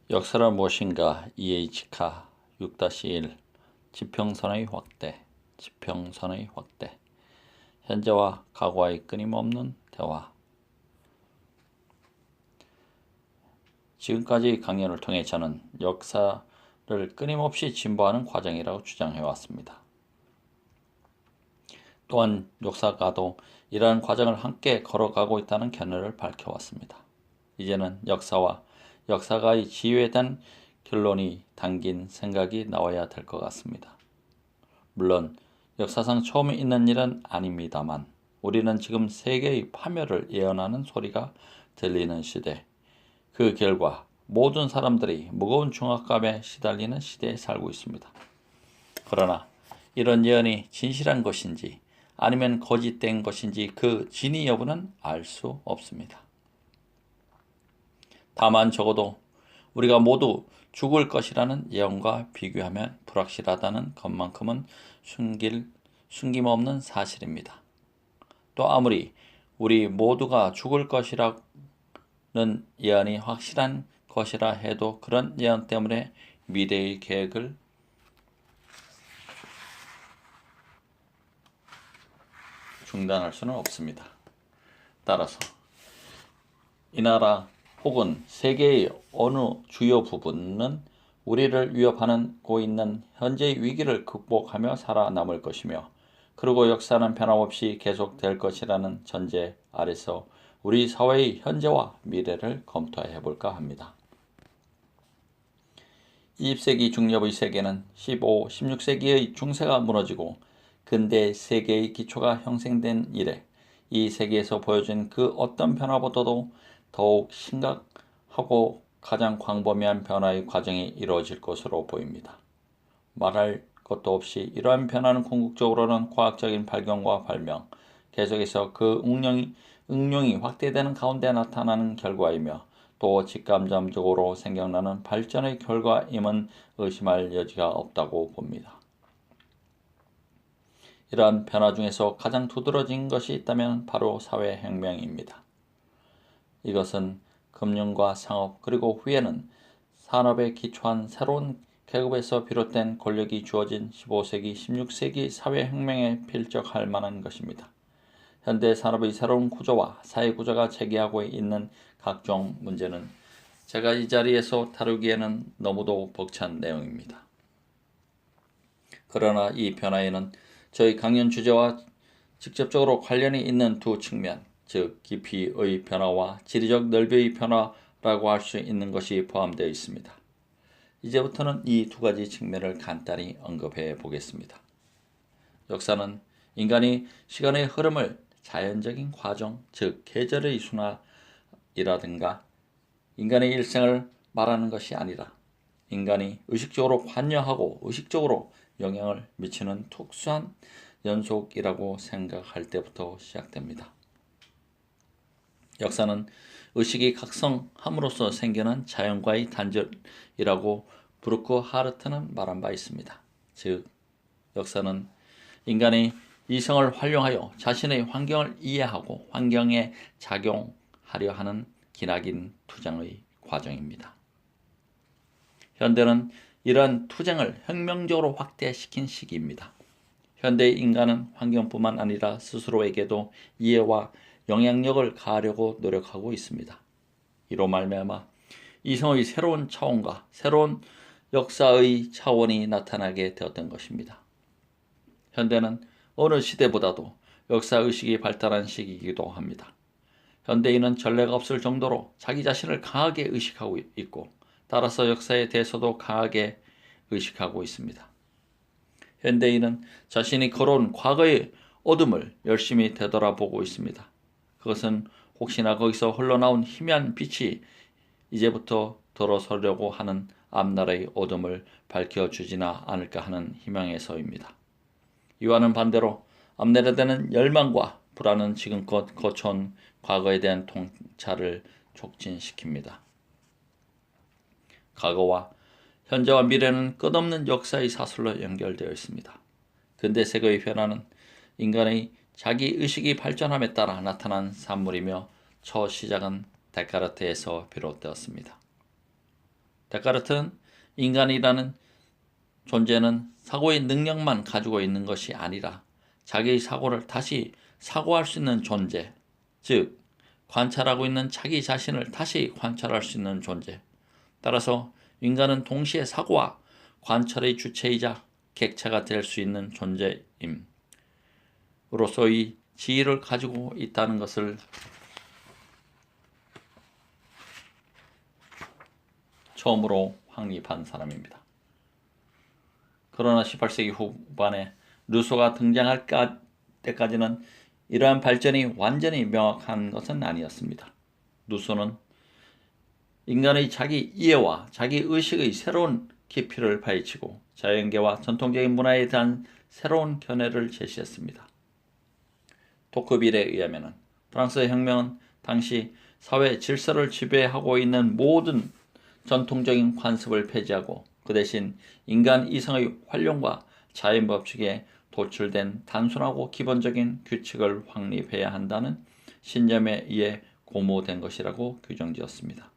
역사란 무엇인가? EH카 6-1 지평선의 확대. 지평선의 확대. 현재와 과거의 끊임없는 대화. 지금까지 강연을 통해 저는 역사를 끊임없이 진보하는 과정이라고 주장해왔습니다. 또한 역사가도 이러한 과정을 함께 걸어가고 있다는 견해를 밝혀왔습니다. 이제는 역사와 역사가의 지혜에 대한 결론이 담긴 생각이 나와야 될 것 같습니다. 물론 역사상 처음 있는 일은 아닙니다만 우리는 지금 세계의 파멸을 예언하는 소리가 들리는 시대, 그 결과 모든 사람들이 무거운 중압감에 시달리는 시대에 살고 있습니다. 그러나 이런 예언이 진실한 것인지 아니면 거짓된 것인지 그 진위 여부는 알 수 없습니다. 다만 적어도 우리가 모두 죽을 것이라는 예언과 비교하면 불확실하다는 것만큼은 숨김없는 사실입니다. 또 아무리 우리 모두가 죽을 것이라는 예언이 확실한 것이라 해도 그런 예언 때문에 미래의 계획을 중단할 수는 없습니다. 따라서 이 나라 혹은 세계의 어느 주요 부분은 우리를 위협하고 있는 현재의 위기를 극복하며 살아남을 것이며, 그리고 역사는 변함없이 계속될 것이라는 전제 아래서 우리 사회의 현재와 미래를 검토해 볼까 합니다. 20세기 중엽의 세계는 15, 16세기의 중세가 무너지고 근대 세계의 기초가 형성된 이래 이 세계에서 보여준 그 어떤 변화보다도 더욱 심각하고 가장 광범위한 변화의 과정이 이루어질 것으로 보입니다. 말할 것도 없이 이러한 변화는 궁극적으로는 과학적인 발견과 발명, 계속해서 그 응용이 확대되는 가운데 나타나는 결과이며 또 직감점적으로 생겨나는 발전의 결과임은 의심할 여지가 없다고 봅니다. 이러한 변화 중에서 가장 두드러진 것이 있다면 바로 사회혁명입니다. 이것은 금융과 상업 그리고 후에는 산업에 기초한 새로운 계급에서 비롯된 권력이 주어진 15세기, 16세기 사회혁명에 필적할 만한 것입니다. 현대 산업의 새로운 구조와 사회구조가 제기하고 있는 각종 문제는 제가 이 자리에서 다루기에는 너무도 벅찬 내용입니다. 그러나 이 변화에는 저희 강연 주제와 직접적으로 관련이 있는 두 측면, 즉 깊이의 변화와 지리적 넓이의 변화라고 할 수 있는 것이 포함되어 있습니다. 이제부터는 이 두 가지 측면을 간단히 언급해 보겠습니다. 역사는 인간이 시간의 흐름을 자연적인 과정, 즉 계절의 순환이라든가 인간의 일생을 말하는 것이 아니라 인간이 의식적으로 관여하고 의식적으로 영향을 미치는 특수한 연속이라고 생각할 때부터 시작됩니다. 역사는 의식이 각성함으로써 생겨난 자연과의 단절이라고 브루크 하르트는 말한 바 있습니다. 즉, 역사는 인간이 이성을 활용하여 자신의 환경을 이해하고 환경에 작용하려 하는 기나긴 투쟁의 과정입니다. 현대는 이러한 투쟁을 혁명적으로 확대시킨 시기입니다. 현대의 인간은 환경뿐만 아니라 스스로에게도 이해와 영향력을 가하려고 노력하고 있습니다. 이로 말미암아 이성의 새로운 차원과 새로운 역사의 차원이 나타나게 되었던 것입니다. 현대는 어느 시대보다도 역사의식이 발달한 시기이기도 합니다. 현대인은 전례가 없을 정도로 자기 자신을 강하게 의식하고 있고 따라서 역사에 대해서도 강하게 의식하고 있습니다. 현대인은 자신이 걸어온 과거의 어둠을 열심히 되돌아보고 있습니다. 그것은 혹시나 거기서 흘러나온 희미한 빛이 이제부터 들어서려고 하는 앞날의 어둠을 밝혀주지나 않을까 하는 희망에서입니다. 이와는 반대로 앞내려되는 열망과 불안은 지금껏 거쳐온 과거에 대한 통찰을 촉진시킵니다. 과거와 현재와 미래는 끝없는 역사의 사슬로 연결되어 있습니다. 근대 세계의 변화는 인간의 자기의식이 발전함에 따라 나타난 산물이며 첫 시작은 데카르트에서 비롯되었습니다. 데카르트는 인간이라는 존재는 사고의 능력만 가지고 있는 것이 아니라 자기의 사고를 다시 사고할 수 있는 존재, 즉 관찰하고 있는 자기 자신을 다시 관찰할 수 있는 존재. 따라서 인간은 동시에 사고와 관찰의 주체이자 객체가 될 수 있는 존재임으로서의 지위를 가지고 있다는 것을 처음으로 확립한 사람입니다. 그러나 18세기 후반에 루소가 등장할 때까지는 이러한 발전이 완전히 명확한 것은 아니었습니다. 루소는 인간의 자기 이해와 자기 의식의 새로운 깊이를 파헤치고 자연계와 전통적인 문화에 대한 새로운 견해를 제시했습니다. 토크빌에 의하면 프랑스 혁명은 당시 사회 질서를 지배하고 있는 모든 전통적인 관습을 폐지하고 그 대신 인간 이성의 활용과 자연 법칙에 도출된 단순하고 기본적인 규칙을 확립해야 한다는 신념에 의해 고무된 것이라고 규정지었습니다.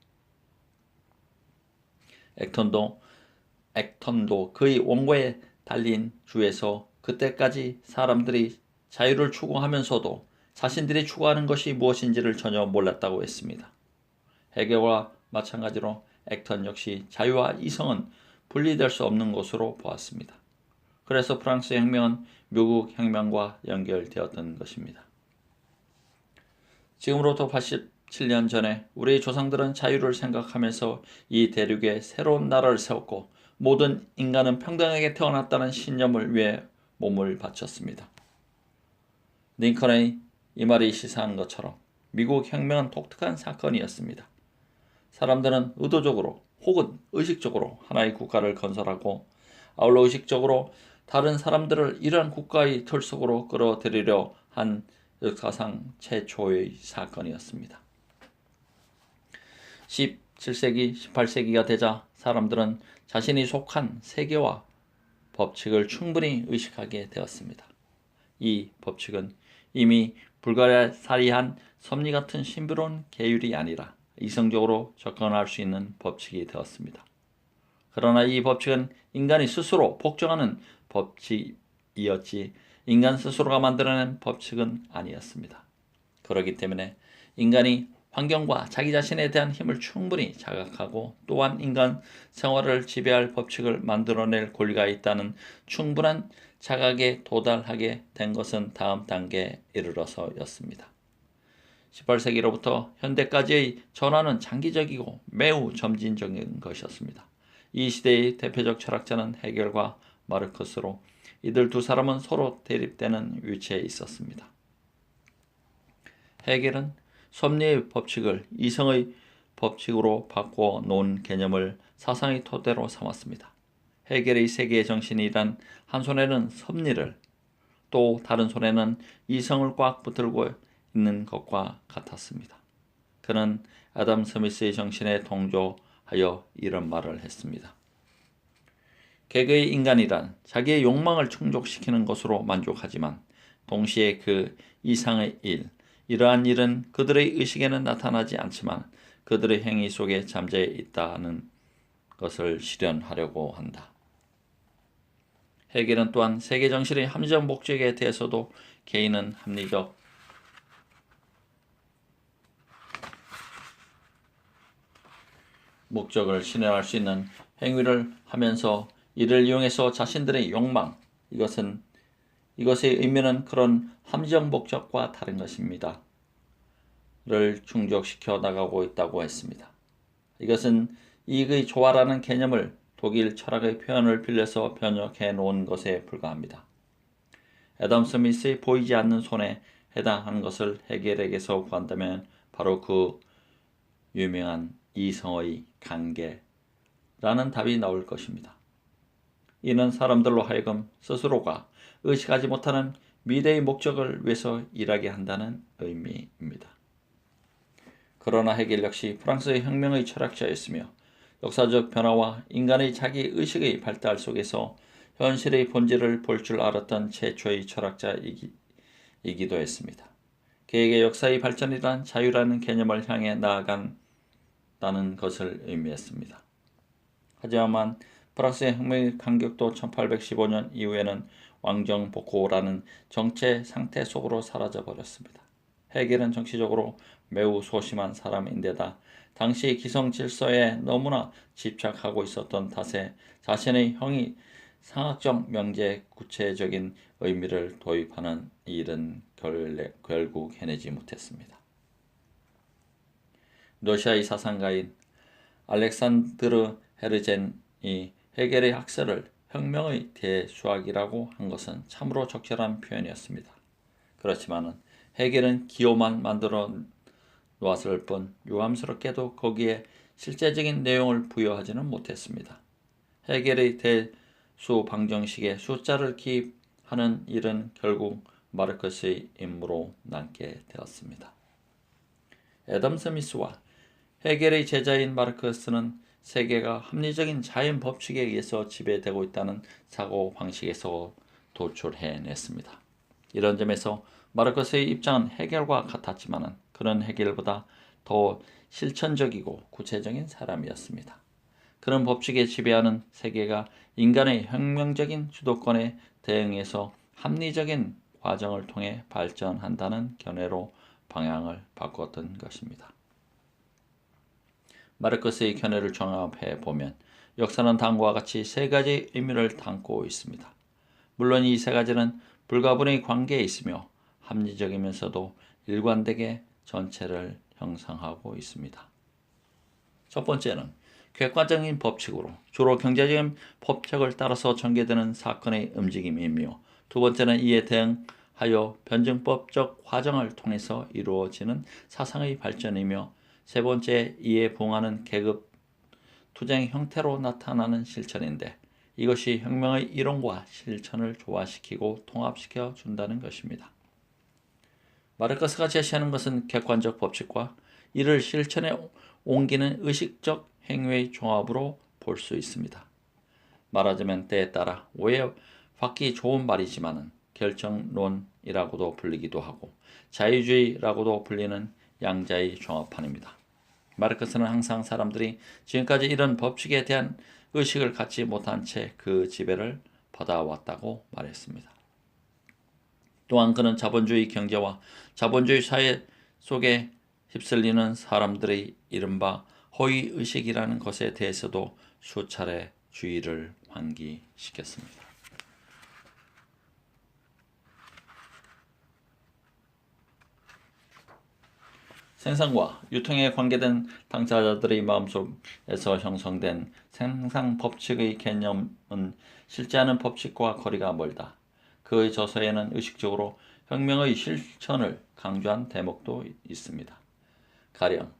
액턴도 그의 원고에 달린 주에서 그때까지 사람들이 자유를 추구하면서도 자신들이 추구하는 것이 무엇인지를 전혀 몰랐다고 했습니다. 해겔과 마찬가지로 액턴 역시 자유와 이성은 분리될 수 없는 것으로 보았습니다. 그래서 프랑스 혁명은 미국 혁명과 연결되었던 것입니다. 지금으로부터 87년 전에 우리의 조상들은 자유를 생각하면서 이 대륙에 새로운 나라를 세웠고 모든 인간은 평등하게 태어났다는 신념을 위해 몸을 바쳤습니다. 링컨의 이 말이 시사한 것처럼 미국 혁명은 독특한 사건이었습니다. 사람들은 의도적으로 혹은 의식적으로 하나의 국가를 건설하고 아울러 의식적으로 다른 사람들을 이러한 국가의 틀 속으로 끌어들이려 한 역사상 최초의 사건이었습니다. 17세기, 18세기가 되자 사람들은 자신이 속한 세계와 법칙을 충분히 의식하게 되었습니다. 이 법칙은 이미 불가사리한 섭리 같은 신비로운 계율이 아니라 이성적으로 접근할 수 있는 법칙이 되었습니다. 그러나 이 법칙은 인간이 스스로 복종하는 법칙이었지 인간 스스로가 만들어낸 법칙은 아니었습니다. 그렇기 때문에 인간이 환경과 자기 자신에 대한 힘을 충분히 자각하고 또한 인간 생활을 지배할 법칙을 만들어낼 권리가 있다는 충분한 자각에 도달하게 된 것은 다음 단계에 이르러서였습니다. 18세기로부터 현대까지의 전환은 장기적이고 매우 점진적인 것이었습니다. 이 시대의 대표적 철학자는 해겔과 마르크스로 이들 두 사람은 서로 대립되는 위치에 있었습니다. 해겔은 섭리의 법칙을 이성의 법칙으로 바꿔 놓은 개념을 사상의 토대로 삼았습니다. 해겔의 세계의 정신이란 한 손에는 섭리를 또 다른 손에는 이성을 꽉 붙들고 있는 것과 같았습니다. 그는 아담 스미스의 정신에 동조하여 이런 말을 했습니다. 개그의 인간이란 자기의 욕망을 충족시키는 것으로 만족하지만 동시에 그 이상의 이러한 일은 그들의 의식에는 나타나지 않지만 그들의 행위 속에 잠재 있다는 것을 실현하려고 한다. 해겔은 또한 세계 정신의 합리적 목적에 대해서도 개인은 합리적 목적을 실현할 수 있는 행위를 하면서 이를 이용해서 자신들의 욕망, 이것의 의미는 그런 합리적 목적과 다른 것입니다. 를 충족시켜 나가고 있다고 했습니다. 이것은 이익의 조화라는 개념을 독일 철학의 표현을 빌려서 번역해 놓은 것에 불과합니다. 애덤 스미스의 보이지 않는 손에 해당하는 것을 해겔에게서 구한다면 바로 그 유명한 이성의 관계라는 답이 나올 것입니다. 이는 사람들로 하여금 스스로가 의식하지 못하는 미래의 목적을 위해서 일하게 한다는 의미입니다. 그러나 해겔 역시 프랑스의 혁명의 철학자였으며 역사적 변화와 인간의 자기 의식의 발달 속에서 현실의 본질을 볼 줄 알았던 최초의 철학자이기도 했습니다. 그에게 역사의 발전이란 자유라는 개념을 향해 나아간다는 것을 의미했습니다. 하지만 프랑스의 혁명의 간격도 1815년 이후에는 왕정복고라는 정체 상태 속으로 사라져 버렸습니다. 헤겔은 정치적으로 매우 소심한 사람인데다 당시 기성 질서에 너무나 집착하고 있었던 탓에 자신의 형이 상학적 명제에 구체적인 의미를 도입하는 일은 결국 해내지 못했습니다. 러시아의 사상가인 알렉산드르 헤르젠이 헤겔의 학설을 혁명의 대수학이라고 한 것은 참으로 적절한 표현이었습니다. 그렇지만 헤겔은 기호만 만들어 놓았을 뿐 유감스럽게도 거기에 실제적인 내용을 부여하지는 못했습니다. 헤겔의 대수 방정식에 숫자를 기입하는 일은 결국 마르크스의 임무로 남게 되었습니다. 애덤 스미스와 헤겔의 제자인 마르크스는 세계가 합리적인 자연 법칙에 의해서 지배되고 있다는 사고 방식에서 도출해냈습니다. 이런 점에서 마르크스의 입장은 헤겔과 같았지만 그는 헤겔보다 더 실천적이고 구체적인 사람이었습니다. 그런 법칙에 지배하는 세계가 인간의 혁명적인 주도권에 대응해서 합리적인 과정을 통해 발전한다는 견해로 방향을 바꿨던 것입니다. 마르크스의 견해를 종합해 보면 역사는 다음과 같이 세 가지 의미를 담고 있습니다. 물론 이 세 가지는 불가분의 관계에 있으며 합리적이면서도 일관되게 전체를 형성하고 있습니다. 첫 번째는 객관적인 법칙으로 주로 경제적인 법칙을 따라서 전개되는 사건의 움직임이며, 두 번째는 이에 대응하여 변증법적 과정을 통해서 이루어지는 사상의 발전이며, 세 번째 이에 부응하는 계급 투쟁 형태로 나타나는 실천인데, 이것이 혁명의 이론과 실천을 조화시키고 통합시켜 준다는 것입니다. 마르크스가 제시하는 것은 객관적 법칙과 이를 실천에 옮기는 의식적 행위의 종합으로 볼 수 있습니다. 말하자면 때에 따라 오해받기 좋은 말이지만 결정론이라고도 불리기도 하고 자유주의라고도 불리는 양자의 종합판입니다. 마르크스는 항상 사람들이 지금까지 이런 법칙에 대한 의식을 갖지 못한 채 그 지배를 받아왔다고 말했습니다. 또한 그는 자본주의 경제와 자본주의 사회 속에 휩쓸리는 사람들의 이른바 허위의식이라는 것에 대해서도 수차례 주의를 환기시켰습니다. 생산과 유통에 관계된 당사자들의 마음속에서 형성된 생산 법칙의 개념은 실제하는 법칙과 거리가 멀다. 그의 저서에는 의식적으로 혁명의 실천을 강조한 대목도 있습니다. 가령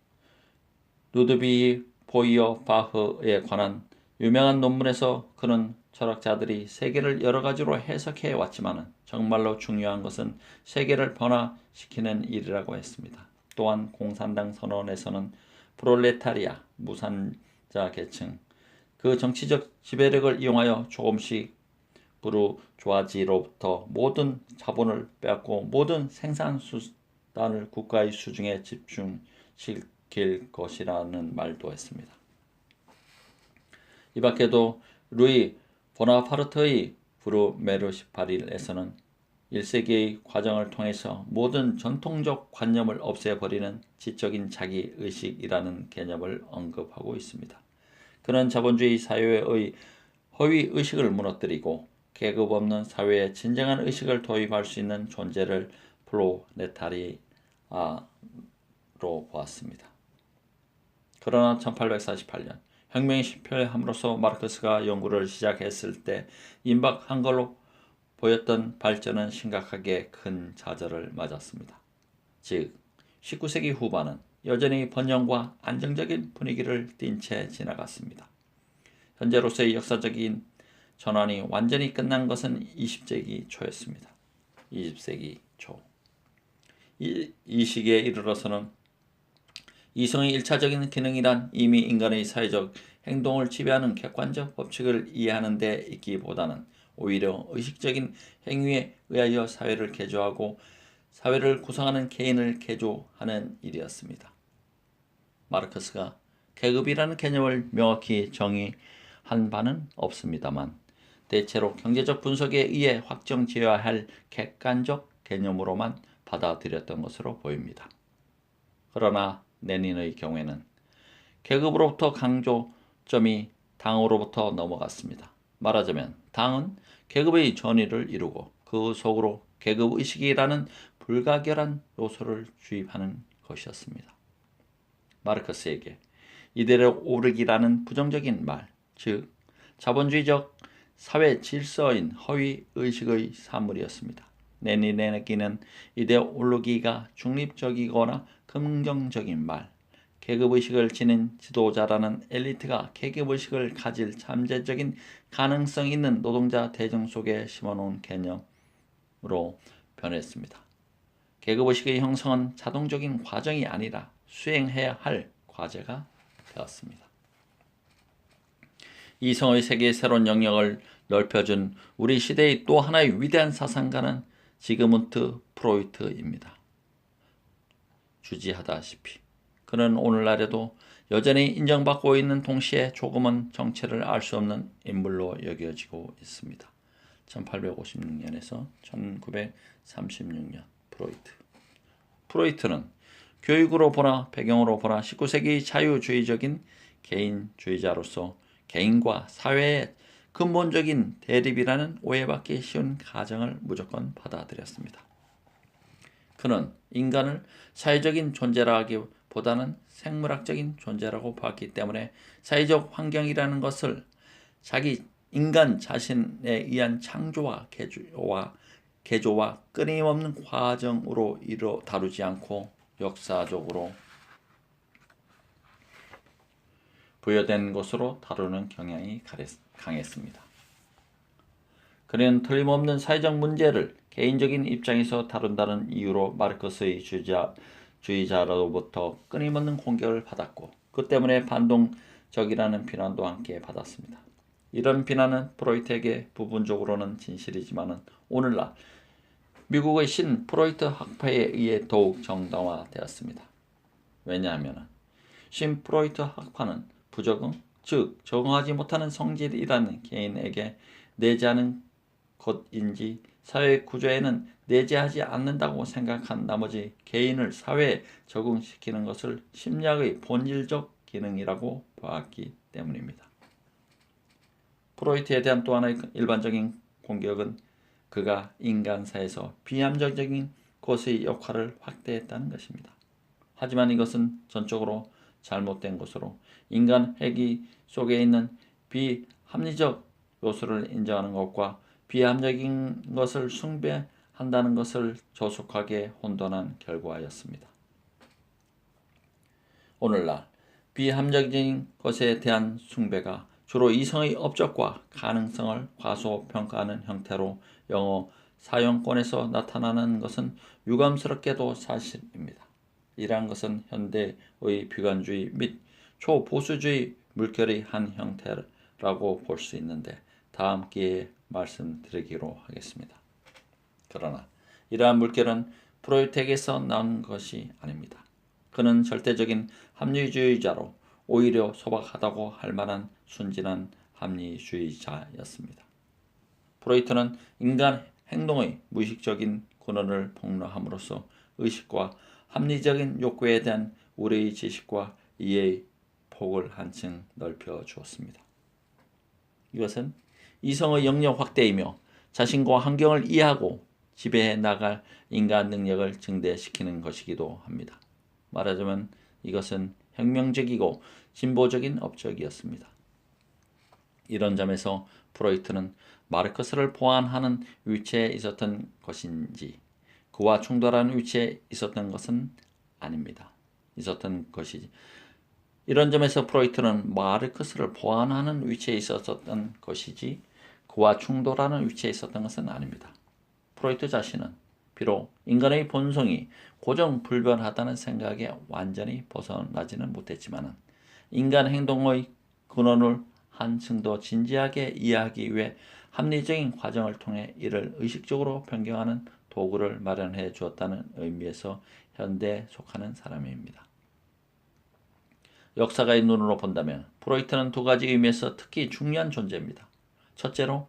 루드비히 보이어바흐에 관한 유명한 논문에서 그는 철학자들이 세계를 여러 가지로 해석해 왔지만 정말로 중요한 것은 세계를 변화시키는 일이라고 했습니다. 또한 공산당 선언에서는 프롤레타리아, 무산자 계층, 그 정치적 지배력을 이용하여 조금씩 부르주아지로부터 모든 자본을 빼앗고 모든 생산 수단을 국가의 수중에 집중시킬 것이라는 말도 했습니다. 이 밖에도 루이 보나파르트의 브루메르 18일에서는 1세기의 과정을 통해서 모든 전통적 관념을 없애버리는 지적인 자기의식이라는 개념을 언급하고 있습니다. 그는 자본주의 사회의 허위의식을 무너뜨리고 계급 없는 사회에 진정한 의식을 도입할 수 있는 존재를 프로레타리아로 보았습니다. 그러나 1848년 혁명이 실패함으로써 마르크스가 연구를 시작했을 때 임박한 걸로 보였던 발전은 심각하게 큰 좌절을 맞았습니다. 즉 19세기 후반은 여전히 번영과 안정적인 분위기를 띈 채 지나갔습니다. 현재로서의 역사적인 전환이 완전히 끝난 것은 20세기 초였습니다. 20세기 초. 이 시기에 이르러서는 이성의 1차적인 기능이란 이미 인간의 사회적 행동을 지배하는 객관적 법칙을 이해하는 데 있기보다는 오히려 의식적인 행위에 의하여 사회를 개조하고 사회를 구성하는 개인을 개조하는 일이었습니다. 마르크스가 계급이라는 개념을 명확히 정의하고 한 바는 없습니다만 대체로 경제적 분석에 의해 확정지어야 할 객관적 개념으로만 받아들였던 것으로 보입니다. 그러나 레닌의 경우에는 계급으로부터 강조점이 당으로부터 넘어갔습니다. 말하자면 당은 계급의 전위를 이루고 그 속으로 계급의식이라는 불가결한 요소를 주입하는 것이었습니다. 마르크스에게 이데로 오르기라는 부정적인 말, 즉 자본주의적 사회 질서인 허위의식의 산물이었습니다. 레닌에게는 이데올로기가 중립적이거나 긍정적인 말, 계급의식을 지닌 지도자라는 엘리트가 계급의식을 가질 잠재적인 가능성 있는 노동자 대중 속에 심어놓은 개념으로 변했습니다. 계급의식의 형성은 자동적인 과정이 아니라 수행해야 할 과제가 되었습니다. 이성의 세계의 새로운 영역을 넓혀준 우리 시대의 또 하나의 위대한 사상가는 지그문트 프로이트입니다. 주지하다시피 그는 오늘날에도 여전히 인정받고 있는 동시에 조금은 정체를 알 수 없는 인물로 여겨지고 있습니다. 1856년에서 1936년 프로이트는 교육으로 보나 배경으로 보나 19세기 자유주의적인 개인주의자로서 개인과 사회의 근본적인 대립이라는 오해받기 쉬운 가정을 무조건 받아들였습니다. 그는 인간을 사회적인 존재라 하기보다는 생물학적인 존재라고 봤기 때문에 사회적 환경이라는 것을 자기 인간 자신에 의한 창조와 개조와 끊임없는 과정으로 다루지 않고 역사적으로 부여된 것으로 다루는 경향이 강했습니다. 그는 틀림없는 사회적 문제를 개인적인 입장에서 다룬다는 이유로 마르크스의 주의자로부터 끊임없는 공격을 받았고 그 때문에 반동적이라는 비난도 함께 받았습니다. 이런 비난은 프로이트에게 부분적으로는 진실이지만 오늘날 미국의 신 프로이트 학파에 의해 더욱 정당화되었습니다. 왜냐하면 신 프로이트 학파는 부적응, 즉 적응하지 못하는 성질이라는 개인에게 내재하는 것인지 사회 구조에는 내재하지 않는다고 생각한 나머지 개인을 사회에 적응시키는 것을 심리학의 본질적 기능이라고 보았기 때문입니다. 프로이트에 대한 또 하나의 일반적인 공격은 그가 인간사에서 비함정적인 것의 역할을 확대했다는 것입니다. 하지만 이것은 전적으로 잘못된 것으로 인간 회귀 속에 있는 비합리적 요소를 인정하는 것과 비합리적인 것을 숭배한다는 것을 조속하게 혼돈한 결과였습니다. 오늘날 비합리적인 것에 대한 숭배가 주로 이성의 업적과 가능성을 과소평가하는 형태로 영어 사용권에서 나타나는 것은 유감스럽게도 사실입니다. 이러한 것은 현대의 비관주의 및 초보수주의 물결의 한 형태라고 볼 수 있는데 다음 기회에 말씀드리기로 하겠습니다. 그러나 이러한 물결은 프로이트에게서 나온 것이 아닙니다. 그는 절대적인 합리주의자로 오히려 소박하다고 할 만한 순진한 합리주의자였습니다. 프로이트는 인간 행동의 무의식적인 근원을 폭로함으로써 의식과 합리적인 욕구에 대한 우리의 지식과 이해의 폭을 한층 넓혀 주었습니다. 이것은 이성의 영역 확대이며 자신과 환경을 이해하고 지배해 나갈 인간 능력을 증대시키는 것이기도 합니다. 말하자면 이것은 혁명적이고 진보적인 업적이었습니다. 이런 점에서 프로이트는 마르크스를 보완하는 위치에 있었던 것인지 그와 충돌하는 위치에 있었던 것은 아닙니다. 이런 점에서 프로이트는 마르크스를 보완하는 위치에 있었던 것이지 그와 충돌하는 위치에 있었던 것은 아닙니다. 프로이트 자신은 비록 인간의 본성이 고정불변하다는 생각에 완전히 벗어나지는 못했지만 인간 행동의 근원을 한층 더 진지하게 이해하기 위해 합리적인 과정을 통해 이를 의식적으로 변경하는 도구를 마련해 주었다는 의미에서 현대에 속하는 사람입니다. 역사가의 눈으로 본다면 프로이트는 두 가지 의미에서 특히 중요한 존재입니다. 첫째로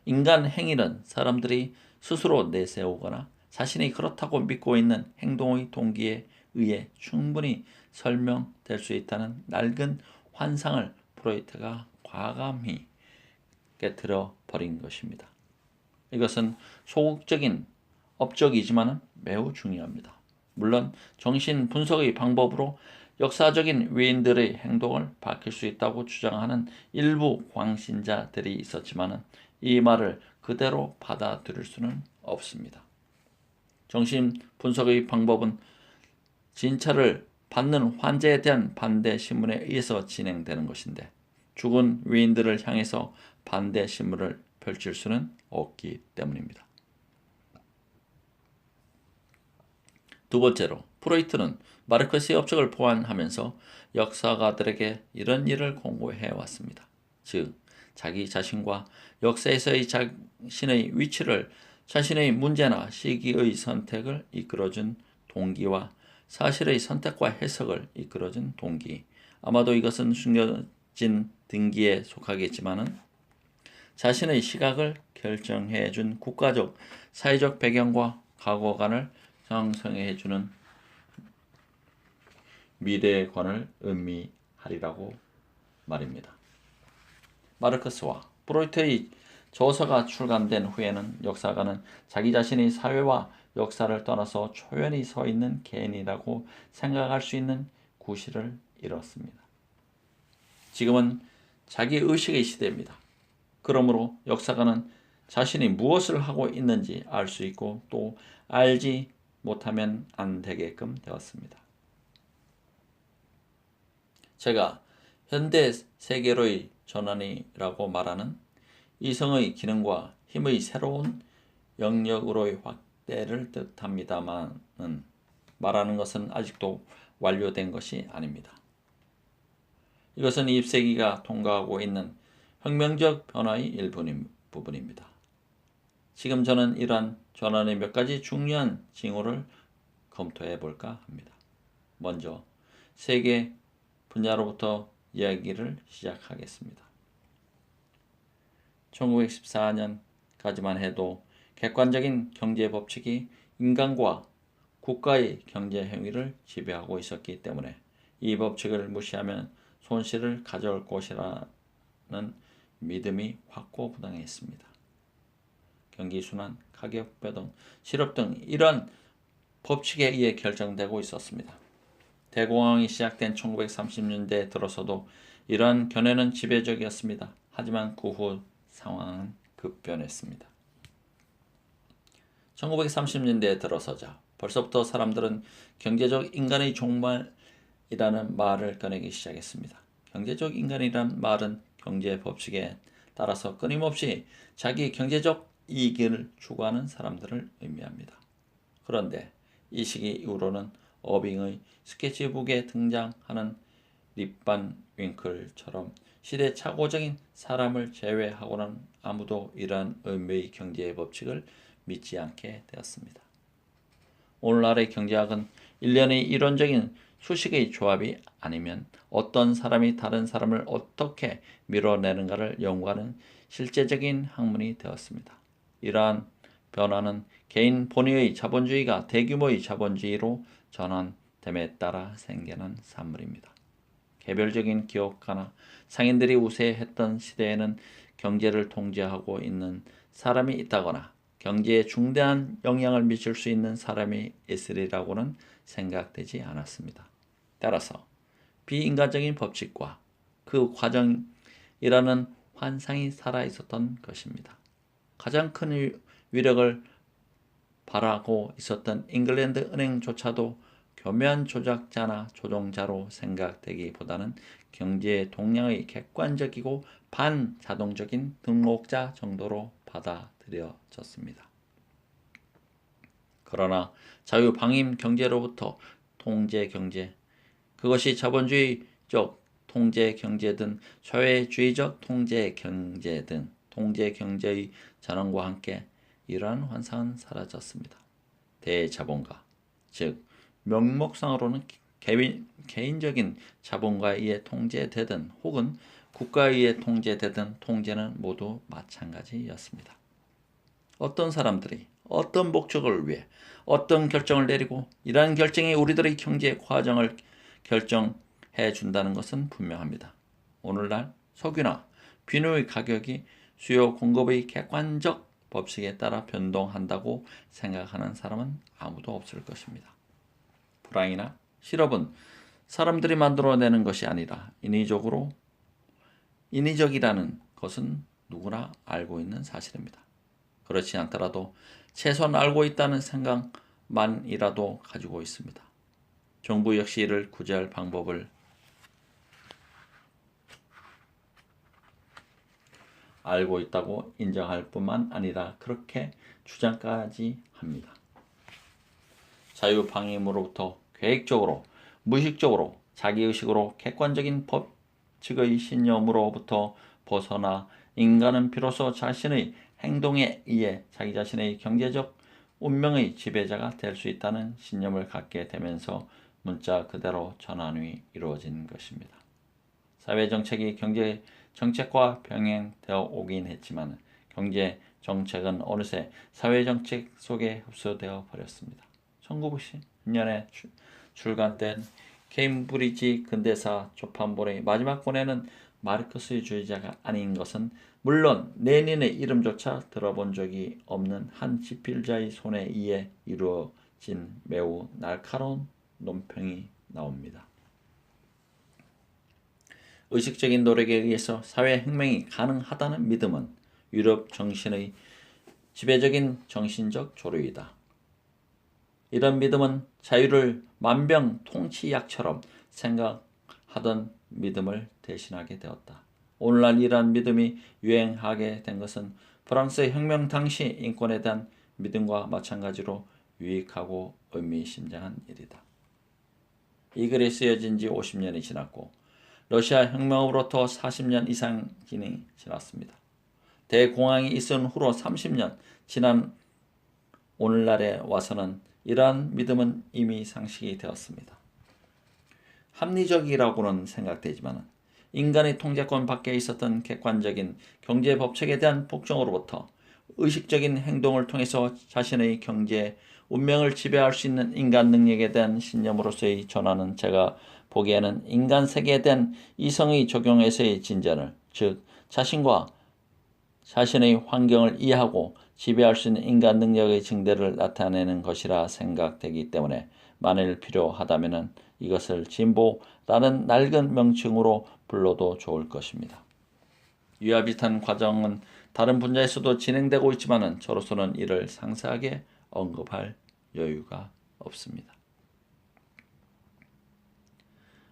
인간 행위는 사람들이 스스로 내세우거나 자신이 그렇다고 믿고 있는 행동의 동기에 의해 충분히 설명될 수 있다는 낡은 환상을 프로이트가 과감히 깨트려 버린 것입니다. 이것은 소극적인 업적이지만 매우 중요합니다. 물론 정신 분석의 방법으로 역사적인 위인들의 행동을 밝힐 수 있다고 주장하는 일부 광신자들이 있었지만 이 말을 그대로 받아들일 수는 없습니다. 정신 분석의 방법은 진찰을 받는 환자에 대한 반대 신문에 의해서 진행되는 것인데 죽은 위인들을 향해서 반대 신문을 펼칠 수는 없기 때문입니다. 두 번째로 프로이트는 마르크스의 업적을 보완하면서 역사가들에게 이런 일을 공고해 왔습니다. 즉 자기 자신과 역사에서의 자신의 위치를 자신의 문제나 시기의 선택을 이끌어준 동기와 사실의 선택과 해석을 이끌어준 동기, 아마도 이것은 숨겨진 등기에 속하겠지만은 자신의 시각을 결정해준 국가적, 사회적 배경과 가고관을 형성해주는 미래관을 의미하리라고 말입니다. 마르크스와 프로이트의 저서가 출간된 후에는 역사가는 자기 자신이 사회와 역사를 떠나서 초연히 서 있는 개인이라고 생각할 수 있는 구실을 잃었습니다. 지금은 자기의식의 시대입니다. 그러므로 역사가는 자신이 무엇을 하고 있는지 알 수 있고 또 알지 못하면 안 되게끔 되었습니다. 제가 현대 세계로의 전환이라고 말하는 이성의 기능과 힘의 새로운 영역으로의 확대를 뜻합니다만은 말하는 것은 아직도 완료된 것이 아닙니다. 이것은 20세기가 통과하고 있는 혁명적 변화의 일부분입니다. 지금 저는 이러한 전환의 몇 가지 중요한 징후를 검토해 볼까 합니다. 먼저 세계 분야로부터 이야기를 시작하겠습니다. 1914년까지만 해도 객관적인 경제 법칙이 인간과 국가의 경제 행위를 지배하고 있었기 때문에 이 법칙을 무시하면 손실을 가져올 것이라는 믿음이 확고부당했습니다. 경기순환, 가격표 등 실업 등 이런 법칙에 의해 결정되고 있었습니다. 대공황이 시작된 1930년대에 들어서도 이러한 견해는 지배적이었습니다. 하지만 그 후 상황은 급변했습니다. 1930년대에 들어서자 벌써부터 사람들은 경제적 인간의 종말이라는 말을 꺼내기 시작했습니다. 경제적 인간이란 말은 경제 법칙에 따라서 끊임없이 자기 경제적 이익을 추구하는 사람들을 의미합니다. 그런데 이 시기 이후로는 어빙의 스케치북에 등장하는 립반 윙클처럼 시대착오적인 사람을 제외하고는 아무도 이러한 의미의 경제의 법칙을 믿지 않게 되었습니다. 오늘날의 경제학은 일련의 이론적인 수식의 조합이 아니면 어떤 사람이 다른 사람을 어떻게 밀어내는가를 연구하는 실제적인 학문이 되었습니다. 이러한 변화는 개인 본위의 자본주의가 대규모의 자본주의로 전환됨에 따라 생겨난 산물입니다. 개별적인 기업가나 상인들이 우세했던 시대에는 경제를 통제하고 있는 사람이 있다거나 경제에 중대한 영향을 미칠 수 있는 사람이 있으리라고는 생각되지 않았습니다. 따라서 비인간적인 법칙과 그 과정이라는 환상이 살아있었던 것입니다. 가장 큰 위력을 발하고 있었던 잉글랜드 은행조차도 교묘한 조작자나 조종자로 생각되기보다는 경제의 동향의 객관적이고 반자동적인 등록자 정도로 받아들여졌습니다. 그러나 자유방임 경제로부터 통제경제, 그것이 자본주의적 통제경제든 사회주의적 통제경제든 통제경제의 전환과 함께 이러한 환상은 사라졌습니다. 대자본가, 즉 명목상으로는 개인적인 자본가에 의해 통제되든 혹은 국가에 의해 통제되든 통제는 모두 마찬가지였습니다. 어떤 사람들이 어떤 목적을 위해 어떤 결정을 내리고 이러한 결정이 우리들의 경제 과정을 결정해 준다는 것은 분명합니다. 오늘날 석유나 비료의 가격이 수요 공급의 객관적 법칙에 따라 변동한다고 생각하는 사람은 아무도 없을 것입니다. 불황이나 실업은 사람들이 만들어내는 것이 아니라 인위적이라는 것은 누구나 알고 있는 사실입니다. 그렇지 않더라도 최소한 알고 있다는 생각만이라도 가지고 있습니다. 정부 역시 이를 구제할 방법을 알고 있다고 인정할 뿐만 아니라 그렇게 주장까지 합니다. 자유방임으로부터 계획적으로, 무의식적으로, 자기의식으로 객관적인 법칙의 신념으로부터 벗어나 인간은 비로소 자신의 행동에 의해 자기 자신의 경제적 운명의 지배자가 될 수 있다는 신념을 갖게 되면서 문자 그대로 전환이 이루어진 것입니다. 사회정책이 경제정책과 병행되어 오긴 했지만 경제정책은 어느새 사회정책 속에 흡수되어 버렸습니다. 1910년에 출간된 케임브리지 근대사 초판본의 마지막 본에는 마르크스주의자가 아닌 것은 물론 레닌의 이름조차 들어본 적이 없는 한 집필자의 손에 의해 이루어진 매우 날카로운 논평이 나옵니다. 의식적인 노력에 의해서 사회혁명이 가능하다는 믿음은 유럽 정신의 지배적인 정신적 조류이다. 이런 믿음은 자유를 만병통치약처럼 생각하던 믿음을 대신하게 되었다. 오늘날 이러한 믿음이 유행하게 된 것은 프랑스의 혁명 당시 인권에 대한 믿음과 마찬가지로 유익하고 의미심장한 일이다. 이 글이 쓰여진 지 50년이 지났고 러시아 혁명으로부터 40년 이상이 지났습니다. 대공황이 있은 후로 30년 지난 오늘날에 와서는 이러한 믿음은 이미 상식이 되었습니다. 합리적이라고는 생각되지만 인간의 통제권 밖에 있었던 객관적인 경제 법칙에 대한 복종으로부터 의식적인 행동을 통해서 자신의 경제 운명을 지배할 수 있는 인간 능력에 대한 신념으로서의 전환은 제가 보기에는 인간 세계에 대한 이성의 적용에서의 진전을, 즉 자신과 자신의 환경을 이해하고 지배할 수 있는 인간 능력의 증대를 나타내는 것이라 생각되기 때문에 만일 필요하다면 이것을 진보라는 낡은 명칭으로 불러도 좋을 것입니다. 이와 비슷한 과정은 다른 분야에서도 진행되고 있지만 저로서는 이를 상세하게 언급할 여유가 없습니다.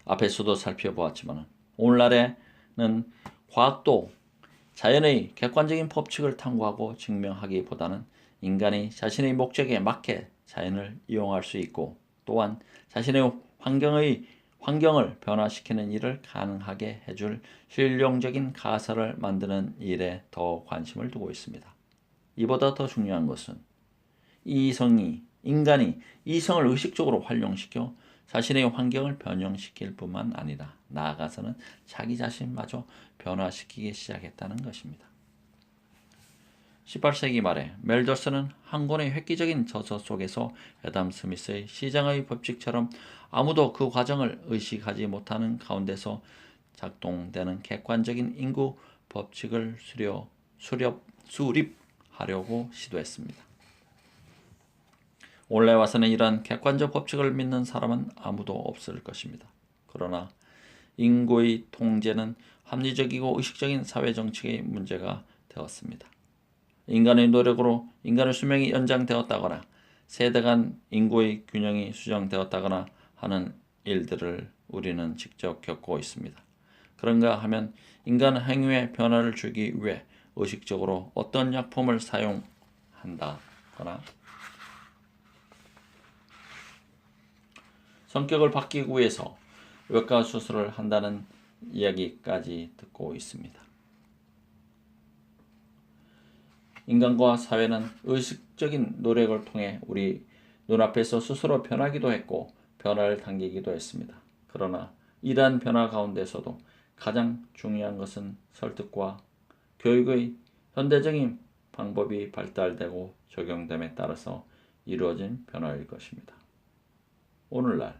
앞에서도 살펴보았지만 오늘날에는 과학도 자연의 객관적인 법칙을 탐구하고 증명하기보다는 인간이 자신의 목적에 맞게 자연을 이용할 수 있고 또한 자신의 환경을 변화시키는 일을 가능하게 해줄 실용적인 가설을 만드는 일에 더 관심을 두고 있습니다. 이보다 더 중요한 것은 인간이 이성을 의식적으로 활용시켜 자신의 환경을 변형시킬 뿐만 아니라 나아가서는 자기 자신마저 변화시키기 시작했다는 것입니다. 18세기 말에 멜더스는 한 권의 획기적인 저서 속에서 애덤 스미스의 시장의 법칙처럼 아무도 그 과정을 의식하지 못하는 가운데서 작동되는 객관적인 인구 법칙을 수립하려고 시도했습니다. 원래 와서는 이러한 객관적 법칙을 믿는 사람은 아무도 없을 것입니다. 그러나 인구의 통제는 합리적이고 의식적인 사회정책의 문제가 되었습니다. 인간의 노력으로 인간의 수명이 연장되었다거나 세대 간 인구의 균형이 수정되었다거나 하는 일들을 우리는 직접 겪고 있습니다. 그런가 하면 인간 행위에 변화를 주기 위해 의식적으로 어떤 약품을 사용한다거나 성격을 바뀌기 위해서 외과 수술을 한다는 이야기까지 듣고 있습니다. 인간과 사회는 의식적인 노력을 통해 우리 눈앞에서 스스로 변하기도 했고 변화를 당기기도 했습니다. 그러나 이러한 변화 가운데서도 가장 중요한 것은 설득과 교육의 현대적인 방법이 발달되고 적용됨에 따라서 이루어진 변화일 것입니다. 오늘날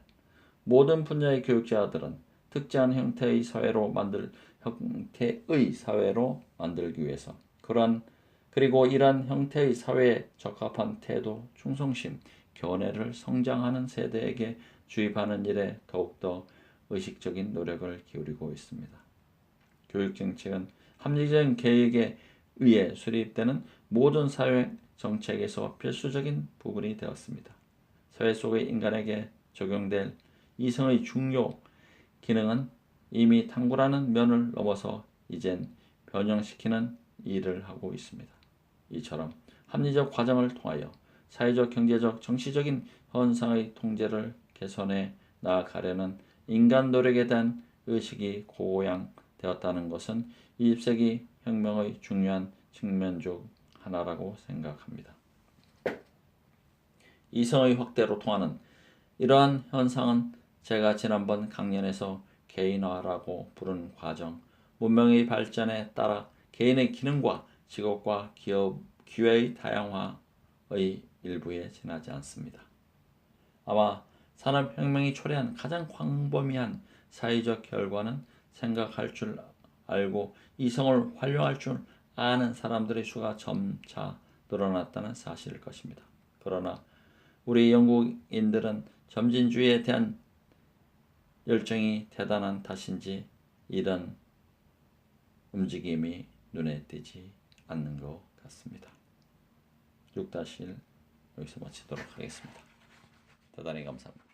모든 분야의 교육자들은 특정한 형태의 사회로 만들기 위해서 그리고 이러한 형태의 사회에 적합한 태도, 충성심, 견해를 성장하는 세대에게 주입하는 일에 더욱더 의식적인 노력을 기울이고 있습니다. 교육정책은 합리적인 계획에 의해 수립되는 모든 사회 정책에서 필수적인 부분이 되었습니다. 사회 속의 인간에게 적용될 이성의 중요 기능은 이미 탐구라는 면을 넘어서 이젠 변형시키는 일을 하고 있습니다. 이처럼 합리적 과정을 통하여 사회적, 경제적, 정치적인 현상의 통제를 개선해 나아가려는 인간 노력에 대한 의식이 고양되었다는 것은 20세기 혁명의 중요한 측면 중 하나라고 생각합니다. 이성의 확대로 통하는 이러한 현상은 제가 지난번 강연에서 개인화라고 부른 과정, 문명의 발전에 따라 개인의 기능과 직업과 기회의 다양화의 일부에 지나지 않습니다. 아마 산업혁명이 초래한 가장 광범위한 사회적 결과는 생각할 줄 알고 이성을 활용할 줄 아는 사람들의 수가 점차 늘어났다는 사실일 것입니다. 그러나 우리 영국인들은 점진주의에 대한 열정이 대단한 탓인지 이런 움직임이 눈에 띄지 않는 것 같습니다. 6-1 여기서 마치도록 하겠습니다. 대단히 감사합니다.